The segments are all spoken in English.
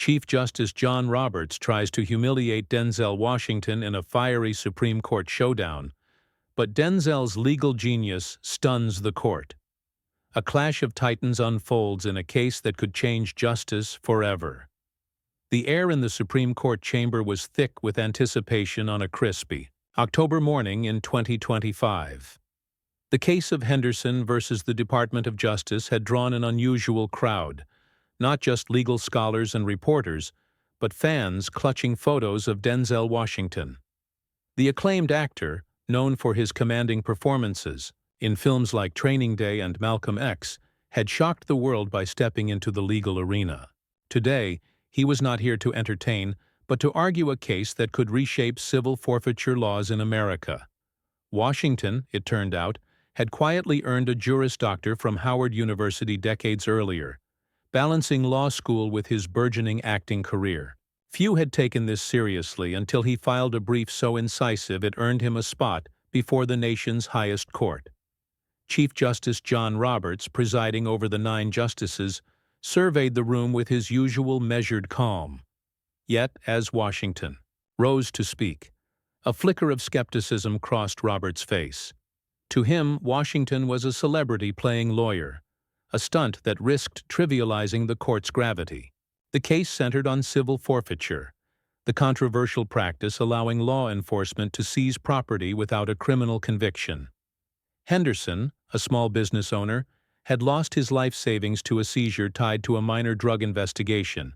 Chief Justice John Roberts tries to humiliate Denzel Washington in a fiery Supreme Court showdown, but Denzel's legal genius stuns the court. A clash of titans unfolds in a case that could change justice forever. The air in the Supreme Court chamber was thick with anticipation on a crispy October morning in 2025. The case of Henderson versus the Department of Justice had drawn an unusual crowd, not just legal scholars and reporters, but fans clutching photos of Denzel Washington. The acclaimed actor, known for his commanding performances in films like Training Day and Malcolm X, had shocked the world by stepping into the legal arena. Today, he was not here to entertain, but to argue a case that could reshape civil forfeiture laws in America. Washington, it turned out, had quietly earned a Juris Doctor from Howard University decades earlier, balancing law school with his burgeoning acting career. Few had taken this seriously until he filed a brief so incisive it earned him a spot before the nation's highest court. Chief Justice John Roberts, presiding over the 9 justices, surveyed the room with his usual measured calm. Yet, as Washington rose to speak, a flicker of skepticism crossed Roberts' face. To him, Washington was a celebrity playing lawyer, a stunt that risked trivializing the court's gravity. The case centered on civil forfeiture, the controversial practice allowing law enforcement to seize property without a criminal conviction. Henderson, a small business owner, had lost his life savings to a seizure tied to a minor drug investigation,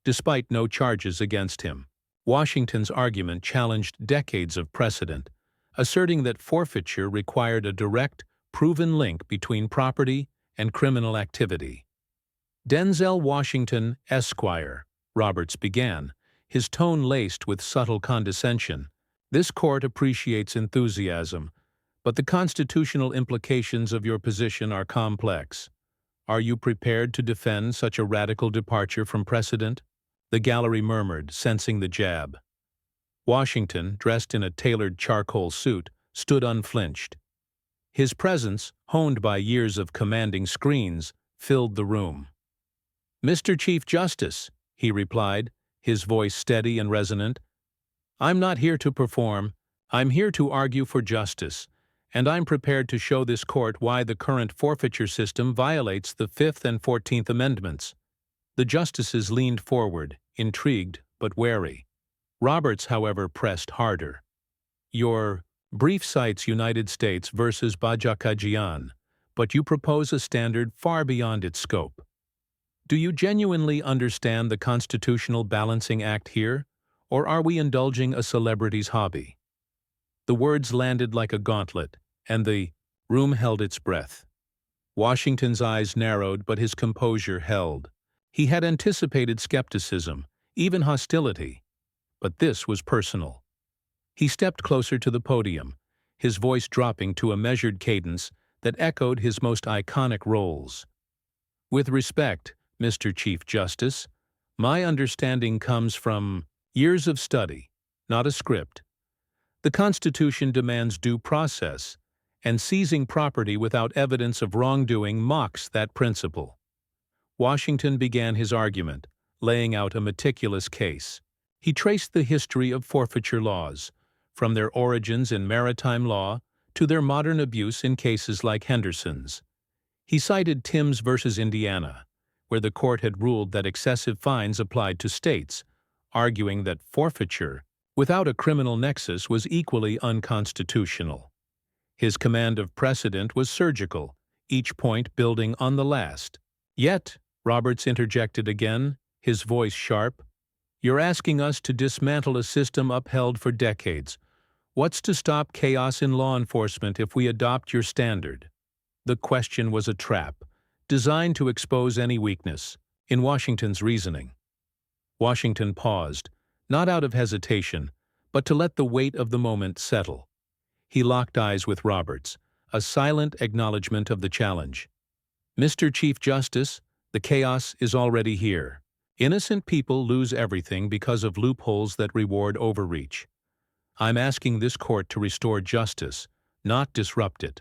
despite no charges against him. Washington's argument challenged decades of precedent, asserting that forfeiture required a direct, proven link between property and criminal activity. Denzel Washington, Esquire, Roberts began, his tone laced with subtle condescension. This court appreciates enthusiasm, but the constitutional implications of your position are complex. Are you prepared to defend such a radical departure from precedent? The gallery murmured, sensing the jab. Washington, dressed in a tailored charcoal suit, stood unflinched. His presence, honed by years of commanding screens, filled the room. "Mr. Chief Justice," he replied, his voice steady and resonant, "I'm not here to perform. I'm here to argue for justice, and I'm prepared to show this court why the current forfeiture system violates the 5th and 14th Amendments." The justices leaned forward, intrigued but wary. Roberts, however, pressed harder. "Your brief cites United States versus Bajakajian, but you propose a standard far beyond its scope. Do you genuinely understand the constitutional balancing act here, or are we indulging a celebrity's hobby?" The words landed like a gauntlet, and the room held its breath. Washington's eyes narrowed, but his composure held. He had anticipated skepticism, even hostility, but this was personal. He stepped closer to the podium, his voice dropping to a measured cadence that echoed his most iconic roles. "With respect, Mr. Chief Justice, my understanding comes from years of study, not a script. The Constitution demands due process, and seizing property without evidence of wrongdoing mocks that principle." Washington began his argument, laying out a meticulous case. He traced the history of forfeiture laws, from their origins in maritime law to their modern abuse in cases like Henderson's. He cited Timms versus Indiana, where the court had ruled that excessive fines applied to states, arguing that forfeiture, without a criminal nexus, was equally unconstitutional. His command of precedent was surgical, each point building on the last. "Yet," Roberts interjected again, his voice sharp, "you're asking us to dismantle a system upheld for decades. What's to stop chaos in law enforcement if we adopt your standard?" The question was a trap, designed to expose any weakness in Washington's reasoning. Washington paused, not out of hesitation, but to let the weight of the moment settle. He locked eyes with Roberts, a silent acknowledgement of the challenge. "Mr. Chief Justice, the chaos is already here. Innocent people lose everything because of loopholes that reward overreach. I'm asking this court to restore justice, not disrupt it."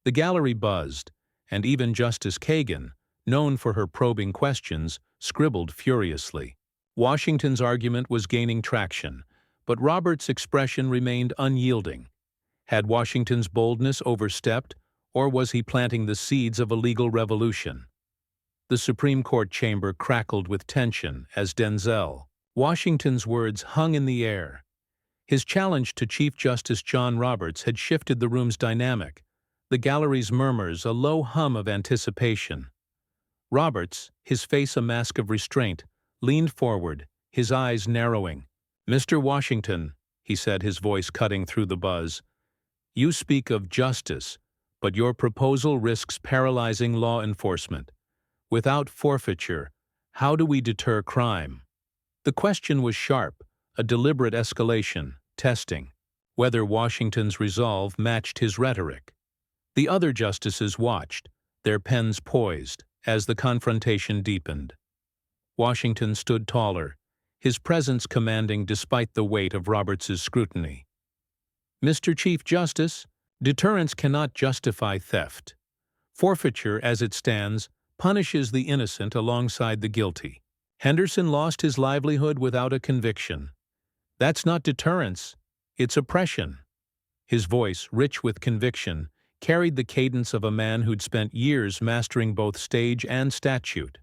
The gallery buzzed, and even Justice Kagan, known for her probing questions, scribbled furiously. Washington's argument was gaining traction, but Roberts' expression remained unyielding. Had Washington's boldness overstepped, or was he planting the seeds of a legal revolution? The Supreme Court chamber crackled with tension as Denzel Washington's words hung in the air. His challenge to Chief Justice John Roberts had shifted the room's dynamic, the gallery's murmurs a low hum of anticipation. Roberts, his face a mask of restraint, leaned forward, his eyes narrowing. "Mr. Washington," he said, his voice cutting through the buzz, "you speak of justice, but your proposal risks paralyzing law enforcement. Without forfeiture, how do we deter crime?" The question was sharp, a deliberate escalation, testing whether Washington's resolve matched his rhetoric. The other justices watched, their pens poised, as the confrontation deepened. Washington stood taller, his presence commanding despite the weight of Roberts's scrutiny. "Mr. Chief Justice, deterrence cannot justify theft. Forfeiture, as it stands, punishes the innocent alongside the guilty. Henderson lost his livelihood without a conviction. That's not deterrence, it's oppression." His voice, rich with conviction, carried the cadence of a man who'd spent years mastering both stage and statute.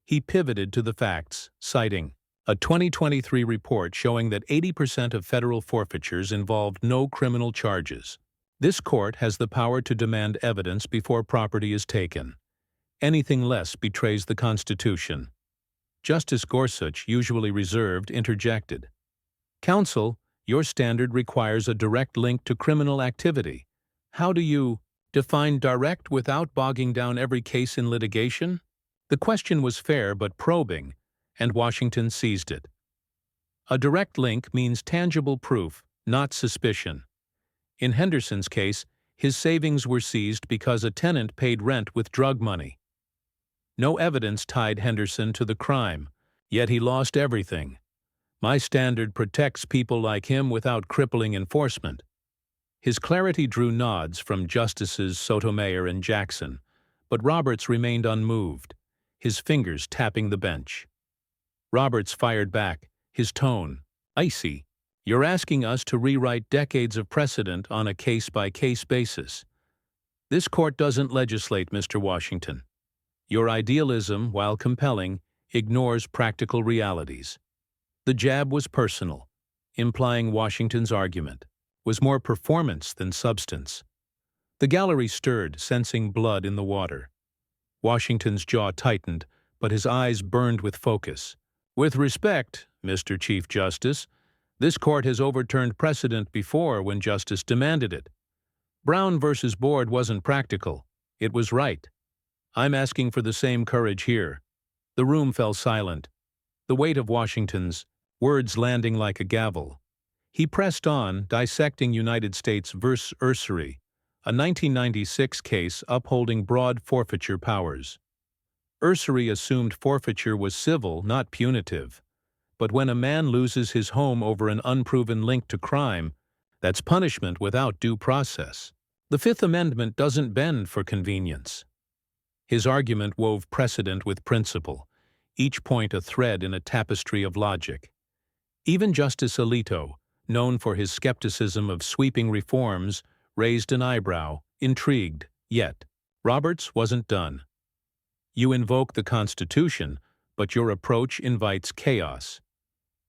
He pivoted to the facts, citing a 2023 report showing that 80% of federal forfeitures involved no criminal charges. This court has the power to demand evidence before property is taken. Anything less betrays the Constitution. Justice Gorsuch, usually reserved, interjected. "Counsel, your standard requires a direct link to criminal activity. How do you define direct without bogging down every case in litigation?" The question was fair but probing, and Washington seized it. A direct link means tangible proof, not suspicion. In Henderson's case, his savings were seized because a tenant paid rent with drug money. No evidence tied Henderson to the crime, yet he lost everything. "My standard protects people like him without crippling enforcement." His clarity drew nods from Justices Sotomayor and Jackson, but Roberts remained unmoved, his fingers tapping the bench. Roberts fired back, his tone icy. "You're asking us to rewrite decades of precedent on a case-by-case basis. This court doesn't legislate, Mr. Washington. Your idealism, while compelling, ignores practical realities." The jab was personal, implying Washington's argument was more performance than substance. The gallery stirred, sensing blood in the water. Washington's jaw tightened, but his eyes burned with focus. "With respect, Mr. Chief Justice, this court has overturned precedent before when justice demanded it. Brown versus Board wasn't practical. It was right. I'm asking for the same courage here." The room fell silent, the weight of Washington's words landing like a gavel. He pressed on, dissecting United States v. Usury, a 1996 case upholding broad forfeiture powers. Usury assumed forfeiture was civil, not punitive. But when a man loses his home over an unproven link to crime, that's punishment without due process. The Fifth Amendment doesn't bend for convenience. His argument wove precedent with principle, each point a thread in a tapestry of logic. Even Justice Alito, known for his skepticism of sweeping reforms, raised an eyebrow, intrigued. Yet, Roberts wasn't done. "You invoke the Constitution, but your approach invites chaos.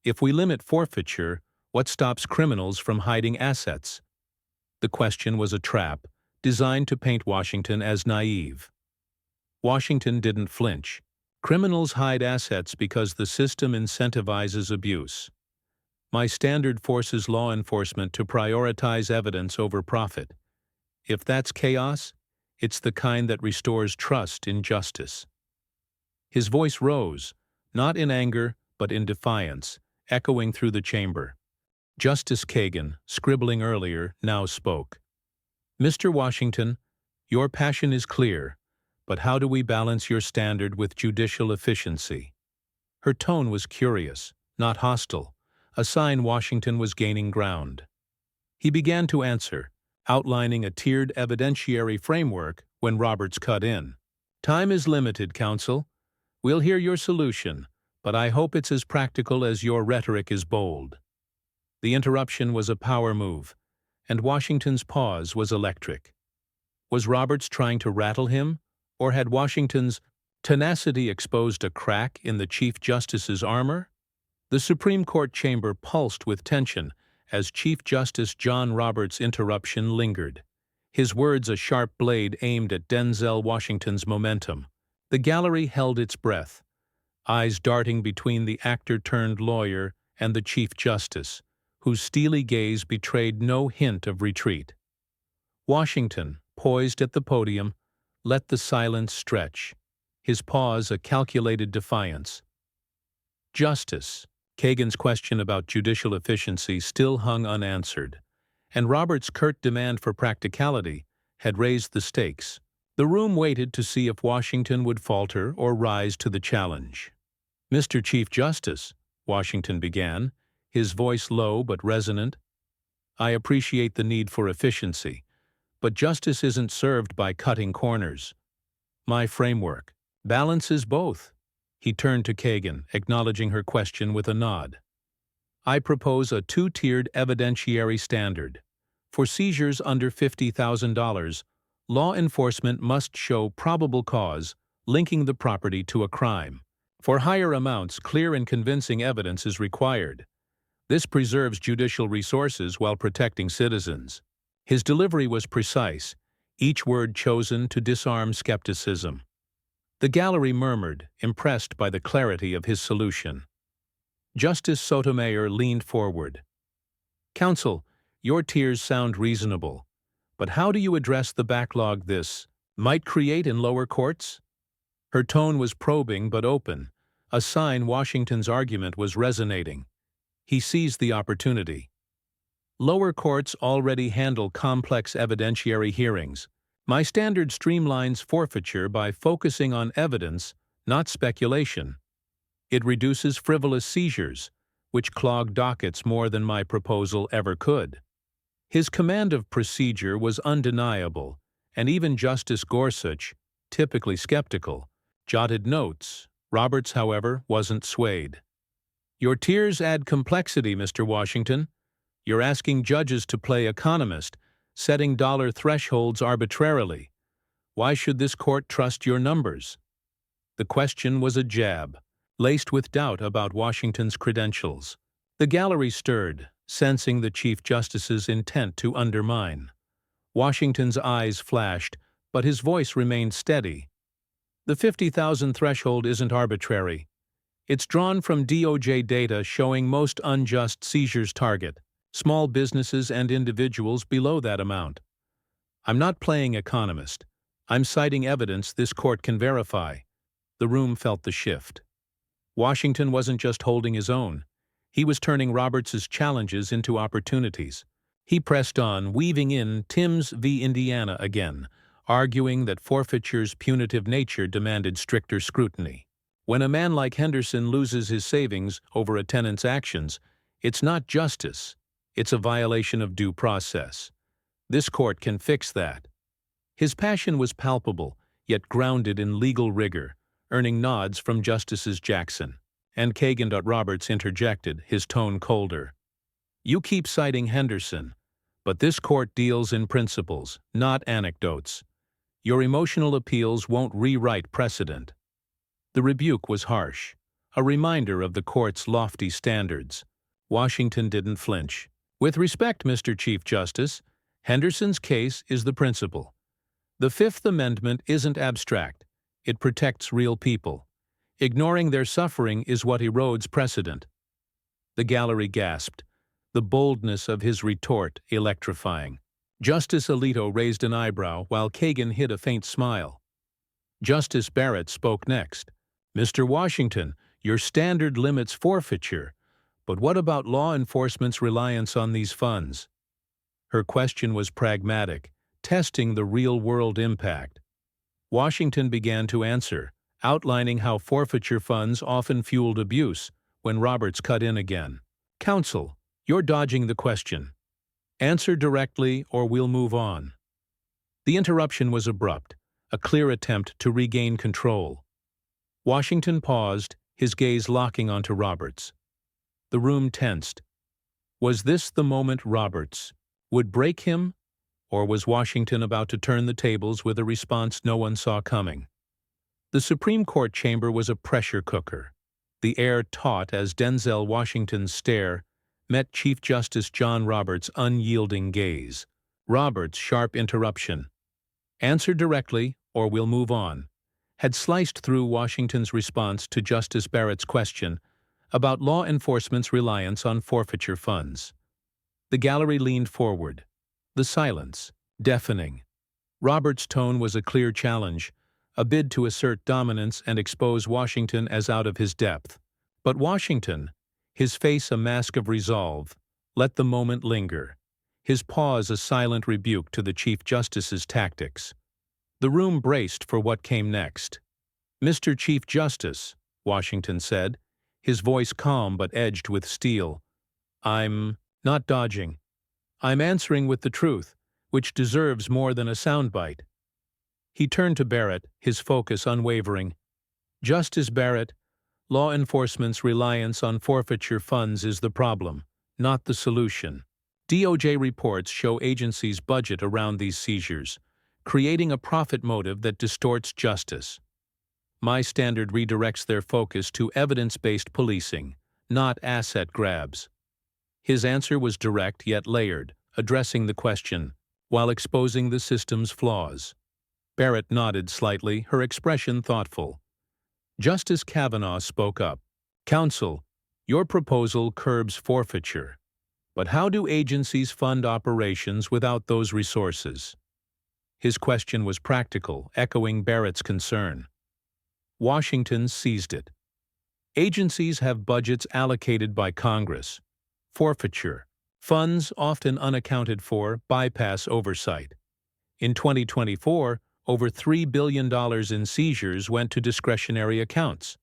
If we limit forfeiture, what stops criminals from hiding assets?" The question was a trap, designed to paint Washington as naive. Washington didn't flinch. "Criminals hide assets because the system incentivizes abuse. My standard forces law enforcement to prioritize evidence over profit. If that's chaos, it's the kind that restores trust in justice." His voice rose, not in anger, but in defiance, echoing through the chamber. Justice Kagan, scribbling earlier, now spoke. "Mr. Washington, your passion is clear, but how do we balance your standard with judicial efficiency?" Her tone was curious, not hostile, a sign Washington was gaining ground. He began to answer, outlining a tiered evidentiary framework when Roberts cut in. "Time is limited, counsel. We'll hear your solution, but I hope it's as practical as your rhetoric is bold." The interruption was a power move, and Washington's pause was electric. Was Roberts trying to rattle him, or had Washington's tenacity exposed a crack in the Chief Justice's armor? The Supreme Court chamber pulsed with tension as Chief Justice John Roberts' interruption lingered, his words a sharp blade aimed at Denzel Washington's momentum. The gallery held its breath, eyes darting between the actor-turned-lawyer and the Chief Justice, whose steely gaze betrayed no hint of retreat. Washington, poised at the podium, let the silence stretch, his pause a calculated defiance. "Justice." Kagan's question about judicial efficiency still hung unanswered, and Roberts' curt demand for practicality had raised the stakes. The room waited to see if Washington would falter or rise to the challenge. "Mr. Chief Justice," Washington began, his voice low but resonant, "I appreciate the need for efficiency, but justice isn't served by cutting corners. My framework balances both." He turned to Kagan, acknowledging her question with a nod. "I propose a two-tiered evidentiary standard. For seizures under $50,000, law enforcement must show probable cause linking the property to a crime. For higher amounts, clear and convincing evidence is required. This preserves judicial resources while protecting citizens." His delivery was precise, each word chosen to disarm skepticism. The gallery murmured, impressed by the clarity of his solution. Justice Sotomayor leaned forward. "Counsel, your tiers sound reasonable, but how do you address the backlog this might create in lower courts?" Her tone was probing but open, a sign Washington's argument was resonating. He seized the opportunity. "Lower courts already handle complex evidentiary hearings. My standard streamlines forfeiture by focusing on evidence, not speculation. It reduces frivolous seizures, which clog dockets more than my proposal ever could." His command of procedure was undeniable, and even Justice Gorsuch, typically skeptical, jotted notes. Roberts, however, wasn't swayed. "Your tiers add complexity, Mr. Washington. You're asking judges to play economist, setting dollar thresholds arbitrarily. Why should this court trust your numbers?" The question was a jab, laced with doubt about Washington's credentials. The gallery stirred, sensing the Chief Justice's intent to undermine. Washington's eyes flashed, but his voice remained steady. "The 50,000 threshold isn't arbitrary. It's drawn from DOJ data showing most unjust seizures target small businesses and individuals below that amount. I'm not playing economist. I'm citing evidence this court can verify." The room felt the shift. Washington wasn't just holding his own. He was turning Roberts's challenges into opportunities. He pressed on, weaving in Timms v. Indiana again, arguing that forfeiture's punitive nature demanded stricter scrutiny. When a man like Henderson loses his savings over a tenant's actions, it's not justice. It's a violation of due process. This court can fix that. His passion was palpable, yet grounded in legal rigor, earning nods from Justices Jackson and Kagan. Roberts interjected, his tone colder. "You keep citing Henderson, but this court deals in principles, not anecdotes. Your emotional appeals won't rewrite precedent." The rebuke was harsh, a reminder of the court's lofty standards. Washington didn't flinch. "With respect, Mr. Chief Justice, Henderson's case is the principle. The Fifth Amendment isn't abstract. It protects real people. Ignoring their suffering is what erodes precedent." The gallery gasped, the boldness of his retort electrifying. Justice Alito raised an eyebrow while Kagan hid a faint smile. Justice Barrett spoke next. "Mr. Washington, your standard limits forfeiture, but what about law enforcement's reliance on these funds?" Her question was pragmatic, testing the real-world impact. Washington began to answer, outlining how forfeiture funds often fueled abuse, when Roberts cut in again. "Counsel, you're dodging the question. Answer directly or we'll move on." The interruption was abrupt, a clear attempt to regain control. Washington paused, his gaze locking onto Roberts. The room tensed. Was this the moment Roberts would break him, or was Washington about to turn the tables with a response no one saw coming? The Supreme Court chamber was a pressure cooker. The air taut as Denzel Washington's stare met Chief Justice John Roberts' unyielding gaze. Roberts' sharp interruption, "Answer directly, or we'll move on," had sliced through Washington's response to Justice Barrett's question about law enforcement's reliance on forfeiture funds. The gallery leaned forward. The silence, deafening. Roberts' tone was a clear challenge, a bid to assert dominance and expose Washington as out of his depth. But Washington, his face a mask of resolve, let the moment linger, his pause a silent rebuke to the Chief Justice's tactics. The room braced for what came next. "Mr. Chief Justice," Washington said, his voice calm but edged with steel, "I'm not dodging. I'm answering with the truth, which deserves more than a soundbite." He turned to Barrett, his focus unwavering. "Justice Barrett, law enforcement's reliance on forfeiture funds is the problem, not the solution. DOJ reports show agencies budget around these seizures, creating a profit motive that distorts justice. My standard redirects their focus to evidence-based policing, not asset grabs." His answer was direct yet layered, addressing the question, while exposing the system's flaws. Barrett nodded slightly, her expression thoughtful. Justice Kavanaugh spoke up. "Counsel, your proposal curbs forfeiture. But how do agencies fund operations without those resources?" His question was practical, echoing Barrett's concern. Washington seized it. "Agencies have budgets allocated by Congress. Forfeiture, funds often unaccounted for, bypass oversight. In 2024, over $3 billion in seizures went to discretionary accounts.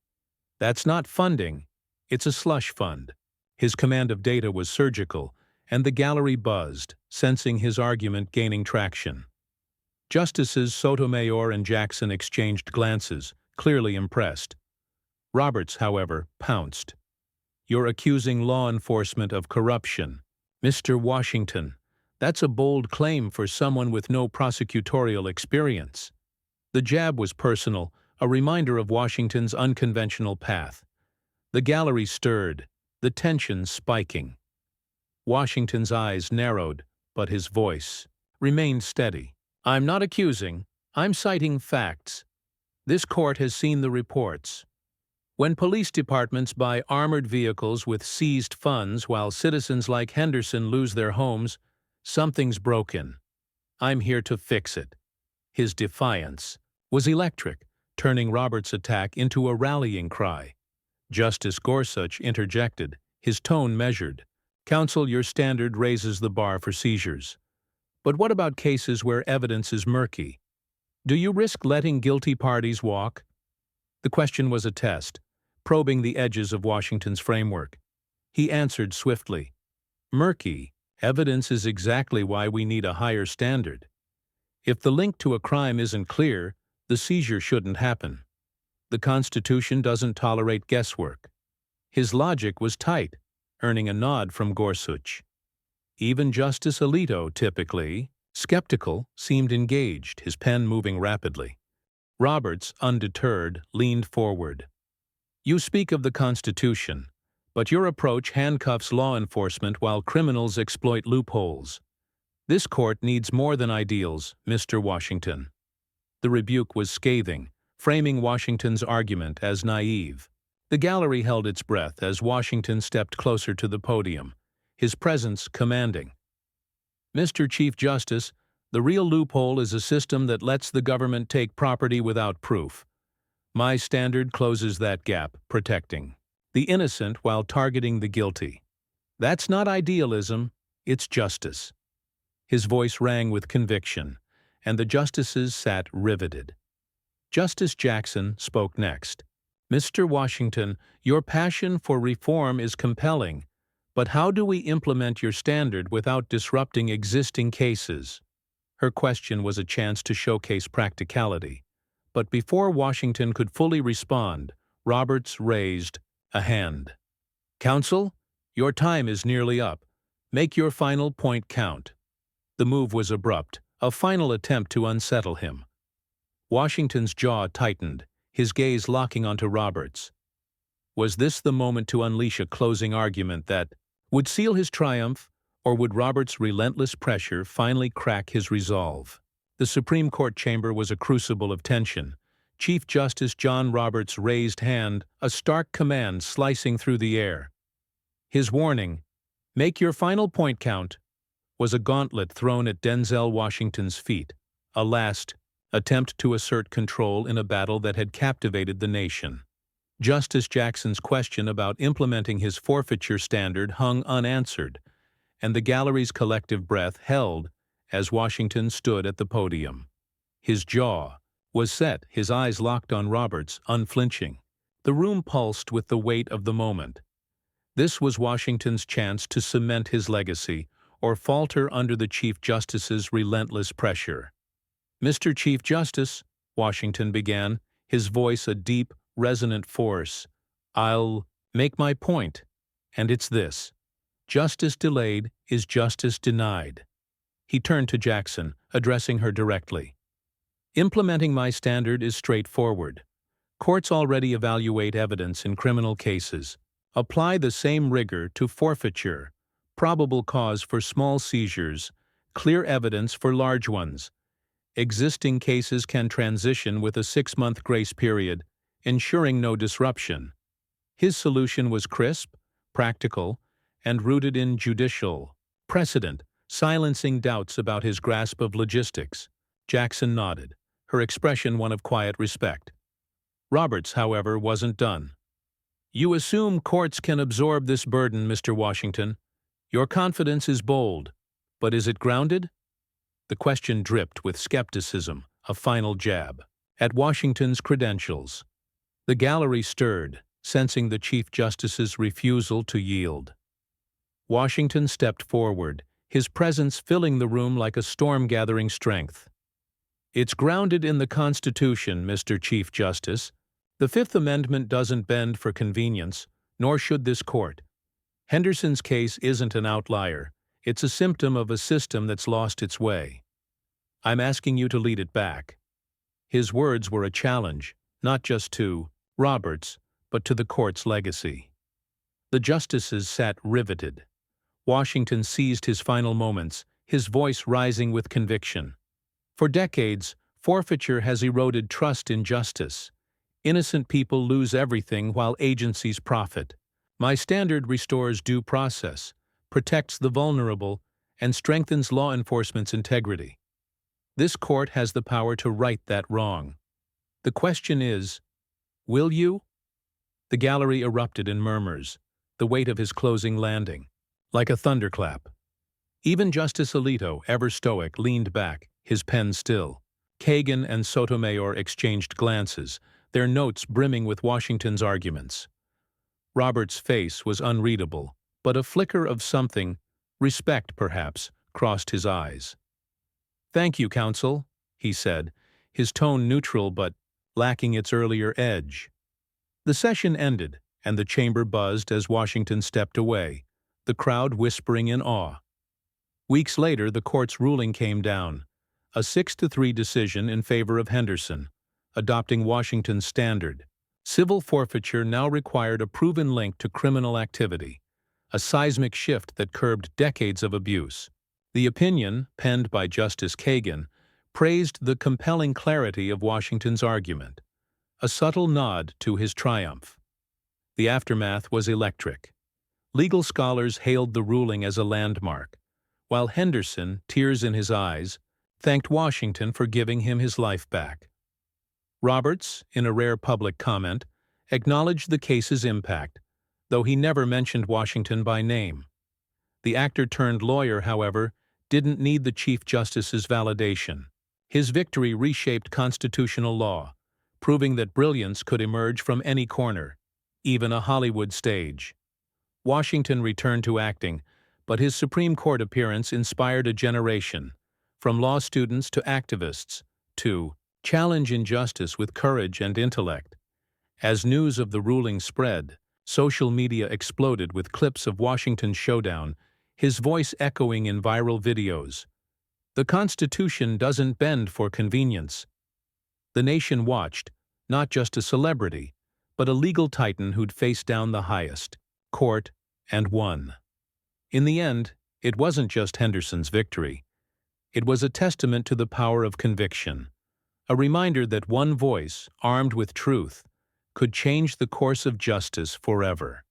That's not funding, it's a slush fund." His command of data was surgical, and the gallery buzzed, sensing his argument gaining traction. Justices Sotomayor and Jackson exchanged glances, clearly impressed. Roberts, however, pounced. "You're accusing law enforcement of corruption. Mr. Washington, that's a bold claim for someone with no prosecutorial experience." The jab was personal, a reminder of Washington's unconventional path. The gallery stirred, the tension spiking. Washington's eyes narrowed, but his voice remained steady. "I'm not accusing, I'm citing facts. This court has seen the reports. When police departments buy armored vehicles with seized funds while citizens like Henderson lose their homes, something's broken. I'm here to fix it." His defiance was electric, turning Roberts' attack into a rallying cry. Justice Gorsuch interjected, his tone measured. "Counsel, your standard raises the bar for seizures. But what about cases where evidence is murky? Do you risk letting guilty parties walk?" The question was a test, probing the edges of Washington's framework. He answered swiftly. "Murky evidence is exactly why we need a higher standard. If the link to a crime isn't clear, the seizure shouldn't happen. The Constitution doesn't tolerate guesswork." His logic was tight, earning a nod from Gorsuch. Even Justice Alito, typically skeptical, seemed engaged, his pen moving rapidly. Roberts, undeterred, leaned forward. "You speak of the Constitution, but your approach handcuffs law enforcement while criminals exploit loopholes. This court needs more than ideals, Mr. Washington." The rebuke was scathing, framing Washington's argument as naive. The gallery held its breath as Washington stepped closer to the podium, his presence commanding. "Mr. Chief Justice, the real loophole is a system that lets the government take property without proof. My standard closes that gap, protecting the innocent while targeting the guilty. That's not idealism, it's justice." His voice rang with conviction, and the justices sat riveted. Justice Jackson spoke next. "Mr. Washington, your passion for reform is compelling, but how do we implement your standard without disrupting existing cases?" Her question was a chance to showcase practicality. But before Washington could fully respond, Roberts raised a hand. "Counsel, your time is nearly up. Make your final point count." The move was abrupt, a final attempt to unsettle him. Washington's jaw tightened, his gaze locking onto Roberts. Was this the moment to unleash a closing argument that would seal his triumph, or would Roberts' relentless pressure finally crack his resolve? The Supreme Court chamber was a crucible of tension. Chief Justice John Roberts' raised hand, a stark command slicing through the air. His warning, "Make your final point count," was a gauntlet thrown at Denzel Washington's feet, a last attempt to assert control in a battle that had captivated the nation. Justice Jackson's question about implementing his forfeiture standard hung unanswered, and the gallery's collective breath held as Washington stood at the podium. His jaw was set, his eyes locked on Roberts, unflinching. The room pulsed with the weight of the moment. This was Washington's chance to cement his legacy or falter under the Chief Justice's relentless pressure. "Mr. Chief Justice," Washington began, his voice a deep, resonant force, "I'll make my point, and it's this. Justice delayed is justice denied." He turned to Jackson, addressing her directly. "Implementing my standard is straightforward. Courts already evaluate evidence in criminal cases. Apply the same rigor to forfeiture, probable cause for small seizures, clear evidence for large ones. Existing cases can transition with a 6-month grace period, ensuring no disruption." His solution was crisp, practical, and rooted in judicial precedent, silencing doubts about his grasp of logistics. Jackson nodded, her expression one of quiet respect. Roberts, however, wasn't done. "You assume courts can absorb this burden, Mr. Washington. Your confidence is bold, but is it grounded?" The question dripped with skepticism, a final jab at Washington's credentials. The gallery stirred, sensing the Chief Justice's refusal to yield. Washington stepped forward, his presence filling the room like a storm gathering strength. "It's grounded in the Constitution, Mr. Chief Justice. The Fifth Amendment doesn't bend for convenience, nor should this court. Henderson's case isn't an outlier. It's a symptom of a system that's lost its way. I'm asking you to lead it back." His words were a challenge, not just to Roberts, but to the court's legacy. The justices sat riveted. Washington seized his final moments, his voice rising with conviction. "For decades, forfeiture has eroded trust in justice. Innocent people lose everything while agencies profit. My standard restores due process, protects the vulnerable, and strengthens law enforcement's integrity. This court has the power to right that wrong. The question is, will you?" The gallery erupted in murmurs, the weight of his closing landing, like a thunderclap. Even Justice Alito, ever stoic, leaned back, his pen still. Kagan and Sotomayor exchanged glances, their notes brimming with Washington's arguments. Roberts' face was unreadable, but a flicker of something, respect perhaps, crossed his eyes. "Thank you, counsel," he said, his tone neutral but lacking its earlier edge. The session ended, and the chamber buzzed as Washington stepped away, the crowd whispering in awe. Weeks later, the court's ruling came down, a 6-3 decision in favor of Henderson, adopting Washington's standard. Civil forfeiture now required a proven link to criminal activity, a seismic shift that curbed decades of abuse. The opinion, penned by Justice Kagan, praised the compelling clarity of Washington's argument, a subtle nod to his triumph. The aftermath was electric. Legal scholars hailed the ruling as a landmark, while Henderson, tears in his eyes, thanked Washington for giving him his life back. Roberts, in a rare public comment, acknowledged the case's impact, though he never mentioned Washington by name. The actor-turned-lawyer, however, didn't need the Chief Justice's validation. His victory reshaped constitutional law, proving that brilliance could emerge from any corner, even a Hollywood stage. Washington returned to acting, but his Supreme Court appearance inspired a generation, from law students to activists, to challenge injustice with courage and intellect. As news of the ruling spread, social media exploded with clips of Washington's showdown, his voice echoing in viral videos. The Constitution doesn't bend for convenience. The nation watched, not just a celebrity, but a legal titan who'd faced down the highest court and won. In the end, it wasn't just Henderson's victory. It was a testament to the power of conviction, a reminder that one voice, armed with truth, could change the course of justice forever.